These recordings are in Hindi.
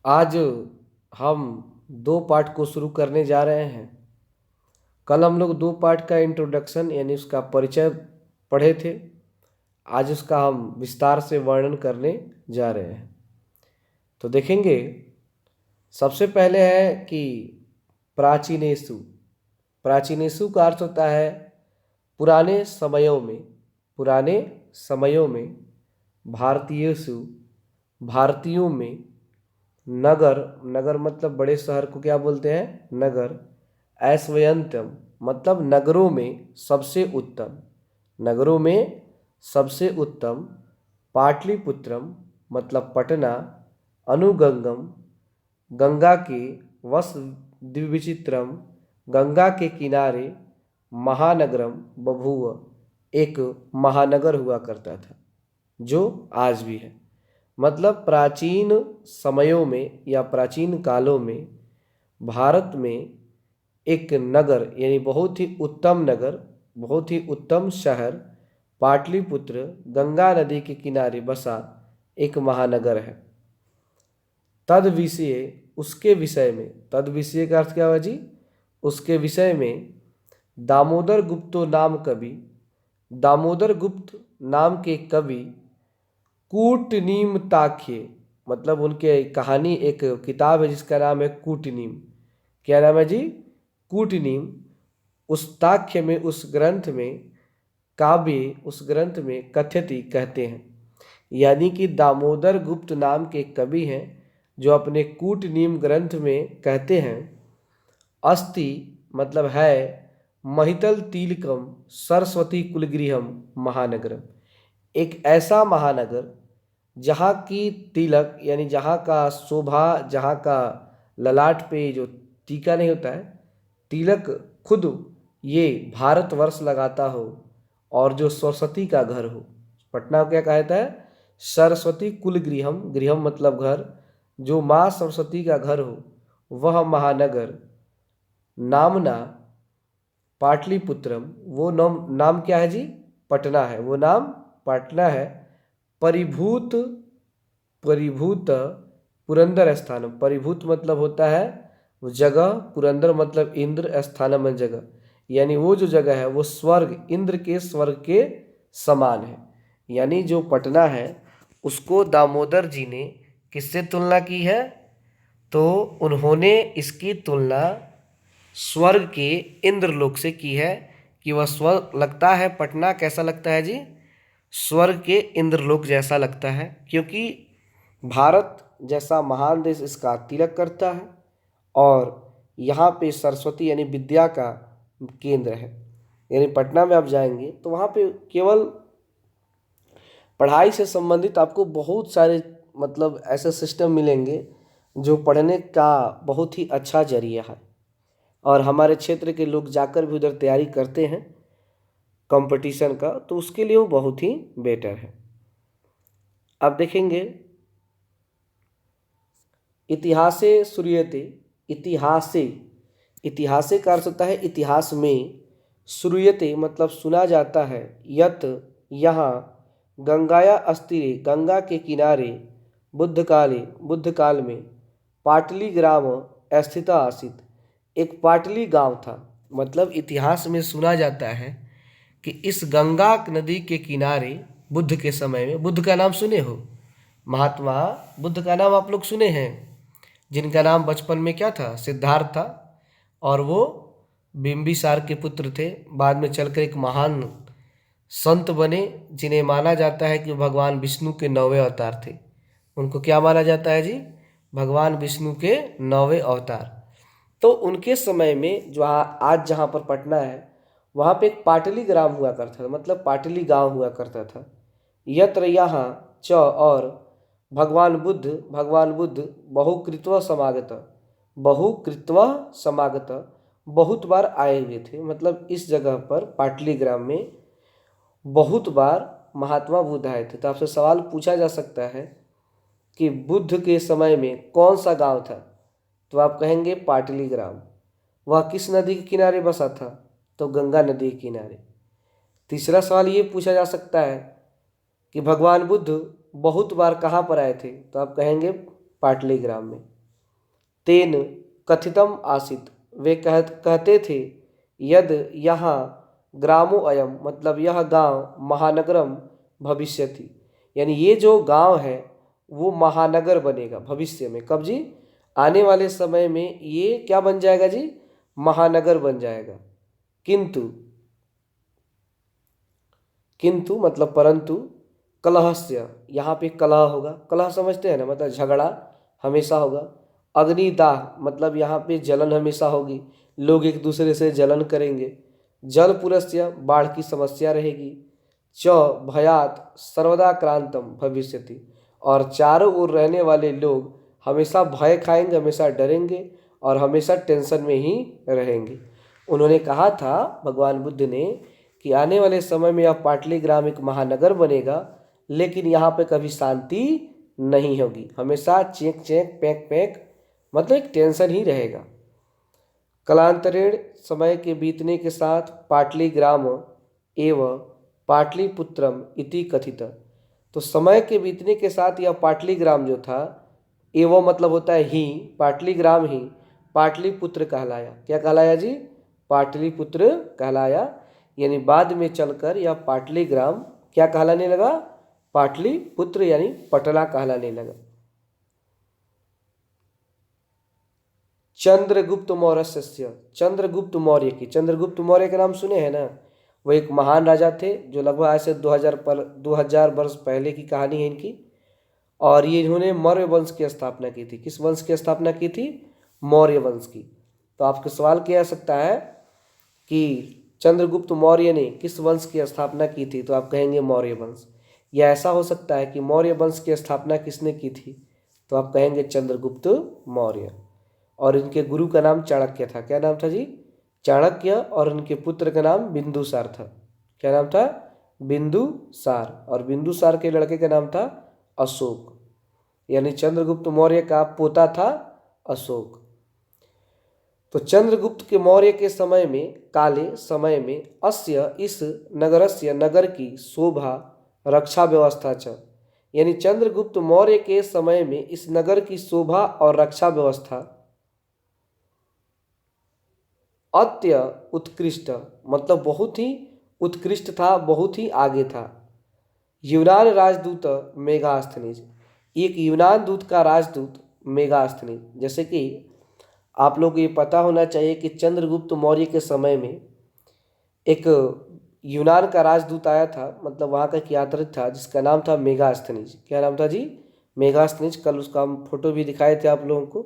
आज हम दो पार्ट को शुरू करने जा रहे हैं। कल हम लोग दो पार्ट का इंट्रोडक्शन यानी उसका परिचय पढ़े थे। आज उसका हम विस्तार से वर्णन करने जा रहे हैं। तो देखेंगे, सबसे पहले है कि प्राचीनेषु। प्राचीनेषु का अर्थ होता है पुराने समयों में। पुराने समयों में, भारतीयेषु, भारतीयों में, नगर, नगर मतलब बड़े शहर को क्या बोलते हैं? नगर। ऐश्वर्यंतम मतलब नगरों में सबसे उत्तम। नगरों में सबसे उत्तम। पाटलिपुत्रम मतलब पटना। अनुगंगम गंगा के। वस द्विविचित्रम गंगा के किनारे। महानगरम बभूव एक महानगर हुआ करता था, जो आज भी है। मतलब प्राचीन समयों में या प्राचीन कालों में भारत में एक नगर यानी बहुत ही उत्तम नगर, बहुत ही उत्तम शहर पाटलिपुत्र गंगा नदी के किनारे बसा एक महानगर है। तद विषय, उसके विषय में, तद विषय का अर्थ क्या हुआ जी? उसके विषय में दामोदर गुप्तो नाम कवि, दामोदर गुप्त नाम के कवि कूटनीमताख्य मतलब उनके कहानी, एक किताब है जिसका नाम है कूटनीम। क्या नाम है जी? कूटनीम। उस ताख्य में, उस ग्रंथ में, काव्य उस ग्रंथ में कथ्यति कहते हैं, यानी कि दामोदर गुप्त नाम के कवि हैं जो अपने कूटनीम ग्रंथ में कहते हैं, अस्ति मतलब है, महितल तिलकम सरस्वती कुलगृहम महानगरम, एक ऐसा महानगर जहाँ की तिलक यानी जहाँ का शोभा, जहाँ का ललाट पे जो टीका नहीं होता है, तिलक खुद ये भारतवर्ष लगाता हो, और जो सरस्वती का घर हो। पटना को क्या कहता है? सरस्वती कुलगृहम, गृहम मतलब घर, जो माँ सरस्वती का घर हो, वह महानगर। नामना पाटलिपुत्रम, वो नाम क्या है जी? पटना है, वो नाम पटना है। परिभूत, परिभूत पुरंदर स्थानम, परिभूत मतलब होता है वो जगह, पुरंदर मतलब इंद्र, स्थानम है जगह, यानी वो जो जगह है वो स्वर्ग, इंद्र के स्वर्ग के समान है। यानी जो पटना है उसको दामोदर जी ने किससे तुलना की है? तो उन्होंने इसकी तुलना स्वर्ग के इंद्रलोक से की है, कि वह स्वर्ग लगता है। पटना कैसा लगता है जी? स्वर्ग के इंद्रलोक जैसा लगता है, क्योंकि भारत जैसा महान देश इसका तिलक करता है, और यहाँ पे सरस्वती यानी विद्या का केंद्र है। यानी पटना में आप जाएंगे तो वहाँ पे केवल पढ़ाई से संबंधित आपको बहुत सारे मतलब ऐसे सिस्टम मिलेंगे जो पढ़ने का बहुत ही अच्छा जरिया है, और हमारे क्षेत्र के लोग जाकर भी उधर तैयारी करते हैं कंपटीशन का, तो उसके लिए वो बहुत ही बेटर है। अब देखेंगे, इतिहासे श्रूयते, इतिहासे, इतिहासे का अर्थ होता है इतिहास में। श्रूयते मतलब सुना जाता है, यत यहाँ, गंगाया अस्तिरे गंगा के किनारे, बुद्ध काले बुद्ध काल में, पाटली ग्राम स्थिता आसित, एक पाटली गांव था। मतलब इतिहास में सुना जाता है कि इस गंगा नदी के किनारे बुद्ध के समय में, बुद्ध का नाम सुने हो? महात्मा बुद्ध का नाम आप लोग सुने हैं, जिनका नाम बचपन में क्या था? सिद्धार्थ था, और वो बिंबिसार के पुत्र थे। बाद में चलकर एक महान संत बने, जिन्हें माना जाता है कि भगवान विष्णु के 9वें अवतार थे। उनको क्या माना जाता है जी? भगवान विष्णु के 9वें अवतार। तो उनके समय में जो आज जहाँ पर पटना है, वहाँ पे एक पाटली ग्राम हुआ करता था, मतलब पाटली गांव हुआ करता था। यत्र यहाँ च, और भगवान बुद्ध बहुकृत्व समागत, बहुकृत्व समागत बहुत बार आए हुए थे। मतलब इस जगह पर पाटली ग्राम में बहुत बार महात्मा बुद्ध आए थे। तो आपसे सवाल पूछा जा सकता है कि बुद्ध के समय में कौन सा गांव था? तो आप कहेंगे पाटली ग्राम। वह किस नदी के किनारे बसा था? तो गंगा नदी के किनारे। तीसरा सवाल ये पूछा जा सकता है कि भगवान बुद्ध बहुत बार कहाँ पर आए थे? तो आप कहेंगे पाटली ग्राम में। तेन कथितम आसीत, वे कहते थे, यद यहाँ ग्रामो अयम, मतलब यह गांव महानगरम भविष्यति, यानी ये जो गांव है वो महानगर बनेगा भविष्य में। कब जी? आने वाले समय में ये क्या बन जाएगा जी? महानगर बन जाएगा। किंतु, किंतु मतलब परंतु, कलहस्य, यहाँ पे कलह होगा। कलह समझते हैं ना, मतलब झगड़ा हमेशा होगा। अग्निदाह, मतलब यहाँ पे जलन हमेशा होगी, लोग एक दूसरे से जलन करेंगे। जल पुरस्य, बाढ़ की समस्या रहेगी। च भयात सर्वदा क्रांतम भविष्यति, और चारों ओर रहने वाले लोग हमेशा भय खाएंगे, हमेशा डरेंगे और हमेशा टेंशन में ही रहेंगे। उन्होंने कहा था, भगवान बुद्ध ने, कि आने वाले समय में यह पाटलीग्राम एक महानगर बनेगा, लेकिन यहाँ पे कभी शांति नहीं होगी, हमेशा चेक चेक पैक पैक, मतलब एक टेंशन ही रहेगा। कालांतरेण, समय के बीतने के साथ, पाटलीग्राम एवं पाटलिपुत्रम इति कथित, तो समय के बीतने के साथ यह पाटलीग्राम जो था, एवं मतलब होता है ही, पाटलीग्राम ही पाटलिपुत्र कहलाया। क्या कहलाया जी? पाटलिपुत्र कहलाया। यानी बाद में चलकर यह पाटलीग्राम क्या कहलाने लगा? पाटलिपुत्र यानी पटना कहलाने लगा। चंद्रगुप्त मौर्य, चंद्रगुप्त मौर्य की, चंद्रगुप्त मौर्य के नाम सुने हैं ना? वो एक महान राजा थे जो लगभग आज से 2000 वर्ष पहले की कहानी है इनकी। और ये इन्होंने मौर्य वंश की स्थापना की थी। किस वंश की स्थापना की थी? मौर्य वंश की। तो आपके सवाल क्या आ सकता है कि चंद्रगुप्त मौर्य ने किस वंश की स्थापना की थी? तो आप कहेंगे मौर्य वंश। या ऐसा हो सकता है कि मौर्य वंश की स्थापना किसने की थी? तो आप कहेंगे चंद्रगुप्त मौर्य। और इनके गुरु का नाम चाणक्य था। क्या नाम था जी? चाणक्य। और उनके पुत्र का नाम बिंदुसार था। क्या नाम था? बिंदुसार। और बिंदुसार के लड़के का नाम था अशोक। यानी चंद्रगुप्त मौर्य का पोता था अशोक। तो चंद्रगुप्त के मौर्य के समय में, काले समय में, अस्य इस नगरस्य, नगर की शोभा रक्षा व्यवस्था च, यानी चंद्रगुप्त मौर्य के समय में इस नगर की शोभा और रक्षा व्यवस्था अत्य उत्कृष्ट, मतलब बहुत ही उत्कृष्ट था, बहुत ही आगे था। यूनान राजदूत मेगास्थनीज, एक यूनान दूत का राजदूत मेगास्थनीज। जैसे कि आप लोग को ये पता होना चाहिए कि चंद्रगुप्त मौर्य के समय में एक यूनान का राजदूत आया था, मतलब वहाँ का एक यात्री था जिसका नाम था मेगास्थनीज। क्या नाम था जी? मेगास्थनीज। कल उसका हम फोटो भी दिखाए थे आप लोगों को।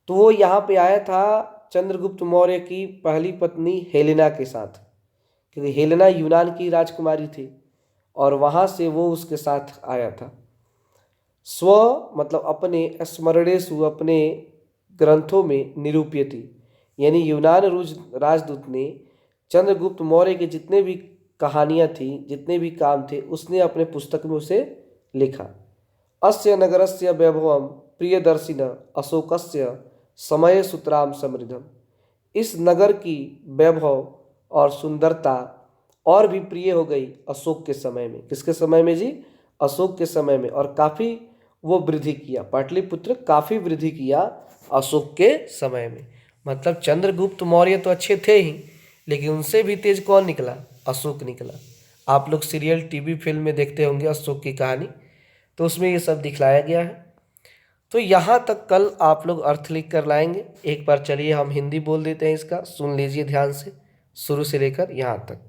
तो वो यहाँ पे आया था चंद्रगुप्त मौर्य की पहली पत्नी हेलेना के साथ, क्योंकि हेलेना यूनान की राजकुमारी थी और वहाँ से वो उसके साथ आया था। स्व मतलब अपने, स्मरणेषु अपने ग्रंथों में, निरूप्यति, यानी यूनान राजदूत ने चंद्रगुप्त मौर्य के जितने भी कहानियाँ थी, जितने भी काम थे, उसने अपने पुस्तक में उसे लिखा। अस्य नगरस्य वैभवम प्रियदर्शिन अशोकस्य समय सूत्राम समृद्धम, इस नगर की वैभव और सुंदरता और भी प्रिय हो गई अशोक के समय में। किसके समय में जी? अशोक के समय में। और काफ़ी वो वृद्धि किया, पाटलिपुत्र काफ़ी वृद्धि किया अशोक के समय में। मतलब चंद्रगुप्त मौर्य तो अच्छे थे ही, लेकिन उनसे भी तेज कौन निकला? अशोक निकला। आप लोग सीरियल, टीवी, फिल्म में देखते होंगे अशोक की कहानी, तो उसमें ये सब दिखलाया गया है। तो यहाँ तक कल आप लोग अर्थ लिख कर लाएंगे। एक बार चलिए हम हिंदी बोल देते हैं इसका, सुन लीजिए ध्यान से, शुरू से लेकर यहाँ तक।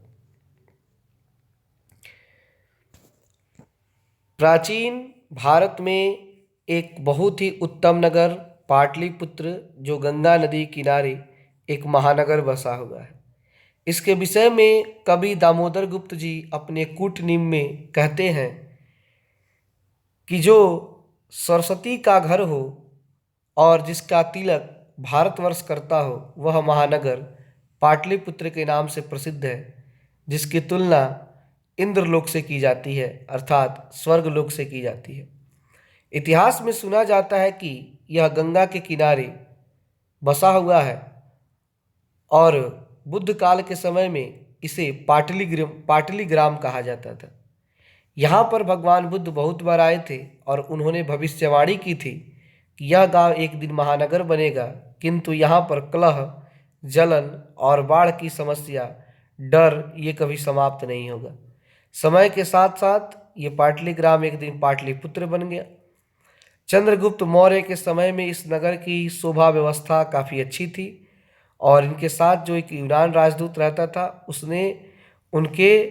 प्राचीन भारत में एक बहुत ही उत्तम नगर पाटलिपुत्र, जो गंगा नदी किनारे एक महानगर बसा हुआ है। इसके विषय में कवि दामोदर गुप्त जी अपने कूटनीम में कहते हैं कि जो सरस्वती का घर हो और जिसका तिलक भारतवर्ष करता हो, वह महानगर पाटलिपुत्र के नाम से प्रसिद्ध है, जिसकी तुलना इंद्रलोक से की जाती है, अर्थात स्वर्गलोक से की जाती है। इतिहास में सुना जाता है कि यह गंगा के किनारे बसा हुआ है और बुद्ध काल के समय में इसे पाटलीग्राम कहा जाता था। यहाँ पर भगवान बुद्ध बहुत बार आए थे और उन्होंने भविष्यवाणी की थी कि यह गांव एक दिन महानगर बनेगा, किंतु यहाँ पर कलह, जलन और बाढ़ की समस्या, डर, ये कभी समाप्त नहीं होगा। समय के साथ साथ ये पाटलिग्राम एक दिन पाटलिपुत्र बन गया। चंद्रगुप्त मौर्य के समय में इस नगर की शोभा व्यवस्था काफ़ी अच्छी थी और इनके साथ जो एक यूनान राजदूत रहता था उसने उनके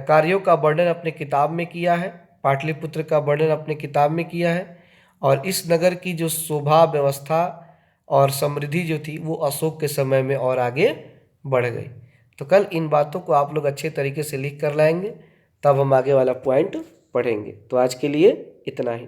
कार्यों का वर्णन अपने किताब में किया है, पाटलिपुत्र का वर्णन अपने किताब में किया है। और इस नगर की जो शोभा व्यवस्था और समृद्धि जो थी वो अशोक के समय में और आगे बढ़ गई। तो कल इन बातों को आप लोग अच्छे तरीके से लिख कर लाएंगे, तब हम आगे वाला पॉइंट पढ़ेंगे। तो आज के लिए इतना ही।